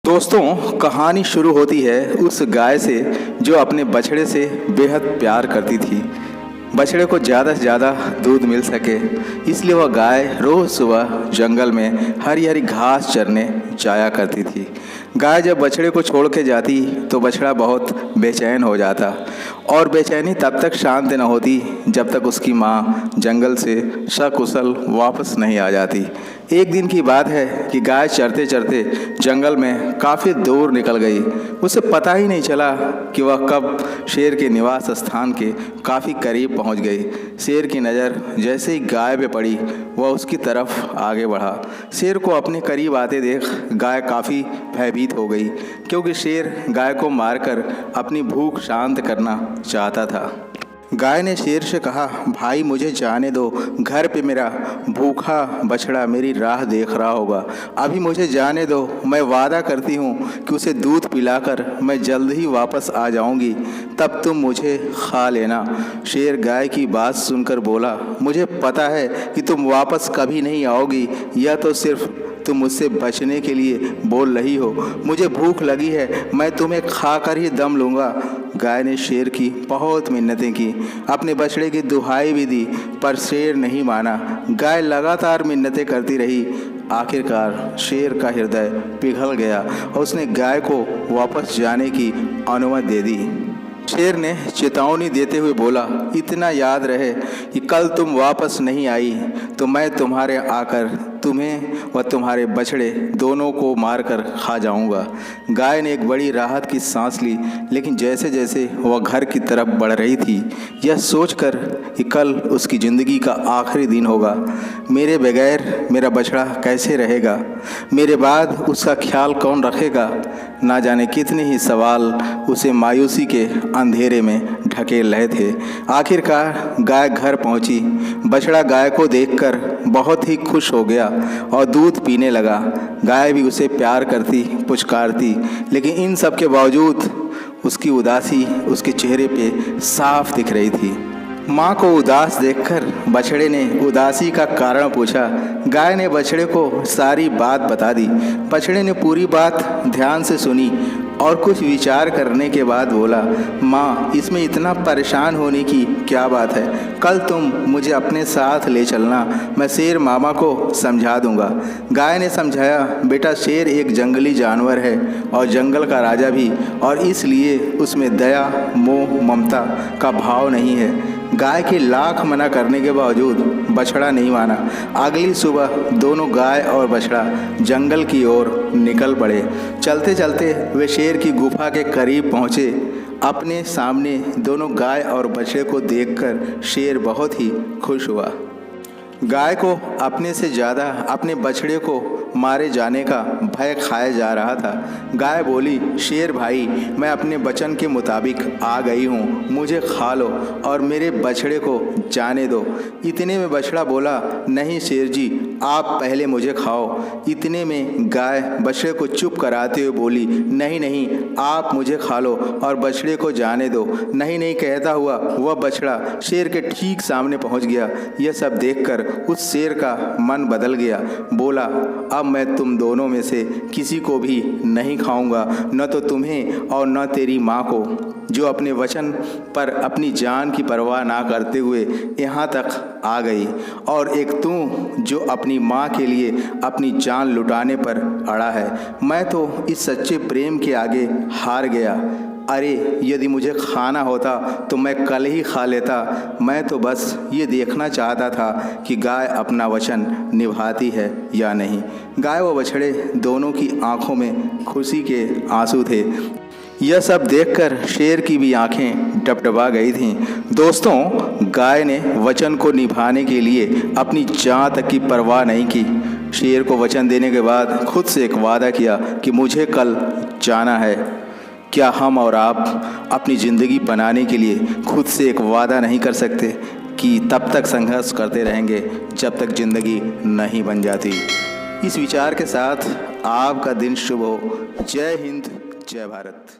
दोस्तों, कहानी शुरू होती है उस गाय से जो अपने बछड़े से बेहद प्यार करती थी। बछड़े को ज़्यादा से ज़्यादा दूध मिल सके, इसलिए वह गाय रोज़ सुबह जंगल में हरी हरी घास चरने जाया करती थी। गाय जब बछड़े को छोड़ के जाती तो बछड़ा बहुत बेचैन हो जाता, और बेचैनी तब तक शांत न होती जब तक उसकी माँ जंगल से सकुशल वापस नहीं आ जाती। एक दिन की बात है कि गाय चरते चरते जंगल में काफ़ी दूर निकल गई। उसे पता ही नहीं चला कि वह कब शेर के निवास स्थान के काफ़ी करीब पहुंच गई। शेर की नज़र जैसे ही गाय पे पड़ी, वह उसकी तरफ आगे बढ़ा। शेर को अपने करीब आते देख गाय काफ़ी भयभीत हो गई, क्योंकि शेर गाय को मारकर अपनी भूख शांत करना चाहता था। गाय ने शेर से कहा, भाई मुझे जाने दो, घर पे मेरा भूखा बछड़ा मेरी राह देख रहा होगा। अभी मुझे जाने दो, मैं वादा करती हूँ कि उसे दूध पिलाकर मैं जल्द ही वापस आ जाऊँगी, तब तुम मुझे खा लेना। शेर गाय की बात सुनकर बोला, मुझे पता है कि तुम वापस कभी नहीं आओगी, यह तो सिर्फ तुम मुझसे बचने के लिए बोल रही हो। मुझे भूख लगी है, मैं तुम्हें खाकर ही दम लूँगा। गाय ने शेर की बहुत मिन्नतें की, अपने बछड़े की दुहाई भी दी, पर शेर नहीं माना। गाय लगातार मिन्नतें करती रही। आखिरकार शेर का हृदय पिघल गया और उसने गाय को वापस जाने की अनुमति दे दी। शेर ने चेतावनी देते हुए बोला, इतना याद रहे कि कल तुम वापस नहीं आई तो मैं तुम्हारे आकर तुम्हें व तुम्हारे बछड़े दोनों को मारकर खा जाऊंगा। गाय ने एक बड़ी राहत की सांस ली, लेकिन जैसे जैसे वह घर की तरफ बढ़ रही थी, यह सोचकर कि कल उसकी ज़िंदगी का आखिरी दिन होगा, मेरे बगैर मेरा बछड़ा कैसे रहेगा, मेरे बाद उसका ख्याल कौन रखेगा, ना जाने कितने ही सवाल उसे मायूसी के अंधेरे में ढकेल रहे थे। आखिरकार गाय घर पहुंची। बछड़ा गाय को देखकर बहुत ही खुश हो गया और दूध पीने लगा। गाय भी उसे प्यार करती, पुचकारती, लेकिन इन सब के बावजूद उसकी उदासी उसके चेहरे पे साफ दिख रही थी। माँ को उदास देखकर बछड़े ने उदासी का कारण पूछा। गाय ने बछड़े को सारी बात बता दी। बछड़े ने पूरी बात ध्यान से सुनी और कुछ विचार करने के बाद बोला, माँ, इसमें इतना परेशान होने की क्या बात है। कल तुम मुझे अपने साथ ले चलना, मैं शेर मामा को समझा दूंगा। गाय ने समझाया, बेटा, शेर एक जंगली जानवर है और जंगल का राजा भी, और इसलिए उसमें दया, मोह, ममता का भाव नहीं है। गाय के लाख मना करने के बावजूद बछड़ा नहीं माना। अगली सुबह दोनों गाय और बछड़ा जंगल की ओर निकल पड़े। चलते चलते वे शेर की गुफा के करीब पहुँचे। अपने सामने दोनों गाय और बछड़े को देखकर शेर बहुत ही खुश हुआ। गाय को अपने से ज़्यादा अपने बछड़े को मारे जाने का भय खाया जा रहा था। गाय बोली, शेर भाई, मैं अपने वचन के मुताबिक आ गई हूँ, मुझे खा लो और मेरे बछड़े को जाने दो। इतने में बछड़ा बोला, नहीं शेर जी, आप पहले मुझे खाओ। इतने में गाय बछड़े को चुप कराते हुए बोली, नहीं नहीं, आप मुझे खा लो और बछड़े को जाने दो। नहीं नहीं कहता हुआ वह बछड़ा शेर के ठीक सामने पहुँच गया। यह सब देखकर उस शेर का मन बदल गया। बोला, अब मैं तुम दोनों में से किसी को भी नहीं खाऊंगा, न तो तुम्हें और न तेरी माँ को, जो अपने वचन पर अपनी जान की परवाह ना करते हुए यहाँ तक आ गई, और एक तू जो अपनी माँ के लिए अपनी जान लुटाने पर अड़ा है। मैं तो इस सच्चे प्रेम के आगे हार गया। अरे, यदि मुझे खाना होता तो मैं कल ही खा लेता। मैं तो बस ये देखना चाहता था कि गाय अपना वचन निभाती है या नहीं। गाय व बछड़े दोनों की आंखों में खुशी के आंसू थे। यह सब देखकर शेर की भी आंखें डबडबा गई थीं। दोस्तों, गाय ने वचन को निभाने के लिए अपनी जान तक की परवाह नहीं की। शेर को वचन देने के बाद खुद से एक वादा किया कि मुझे कल जाना है। क्या हम और आप अपनी ज़िंदगी बनाने के लिए खुद से एक वादा नहीं कर सकते कि तब तक संघर्ष करते रहेंगे जब तक ज़िंदगी नहीं बन जाती? इस विचार के साथ आपका दिन शुभ हो। जय हिंद, जय भारत।